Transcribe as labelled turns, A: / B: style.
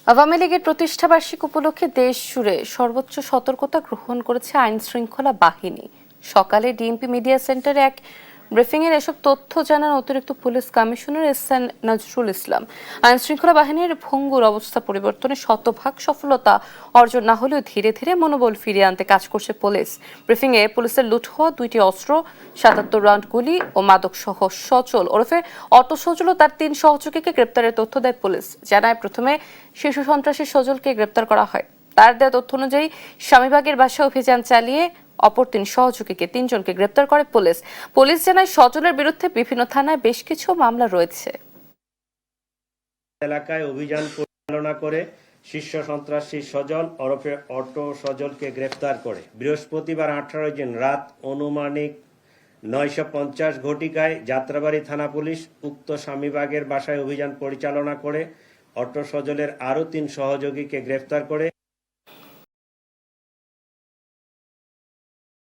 A: আওয়ামী লীগের প্রতিষ্ঠাবার্ষিক উপলক্ষে দেশ জুড়ে সর্বোচ্চ সতর্কতা গ্রহণ করেছে আইন শৃঙ্খলা বাহিনী। সকালে ডিএমপি মিডিয়া সেন্টারে এক ব্রিফিংয়ে এসব তথ্য জানান অতিরিক্ত police commissioner SN Nazrul Islam. আইন শৃঙ্খলা বাহিনীর ভঙ্গুর অবস্থা পরিবর্তনে শতভাগ সফলতা অর্জন না হলেও ধীরে ধীরে মনোবল ফিরিয়ে আনতে কাজ করছে পুলিশ। ব্রিফিংয়ে পুলিশের লুট হওয়া 2টি অস্ত্র, 77 রাউন্ড গুলি ও মাদক সহ সচল ওরফে অটো সজল ও তার 3 সহযোগীকে গ্রেপ্তারের তথ্য দেয় পুলিশ। জানায় প্রথমে শিশু সন্ত্রাসী সজলকে গ্রেপ্তার করা হয়। তার দেওয়া তথ্য অনুযায়ী স্বামীবাগের বাসায় অভিযান চালিয়ে অপর 3 সহযোগীকে 3 জনকে গ্রেপ্তার করে পুলিশ। পুলিশ জানায় সজলের বিরুদ্ধে বিভিন্ন থানায় বেশ কিছু মামলা রয়েছে।
B: এলাকায় অভিযান পরিচালনা করে শীর্ষ সন্ত্রাসী সজল ওরফে অটো সজলকে গ্রেফতার করে বৃহস্পতিবার 18 জুন রাত অনুমানিক 9:50 ঘটিকায় যাত্রাবাড়ী থানা পুলিশ উক্ত স্বামীবাগের বাসায় অভিযান পরিচালনা করে অটো সজলের আরও 3 সহযোগীকে গ্রেফতার করে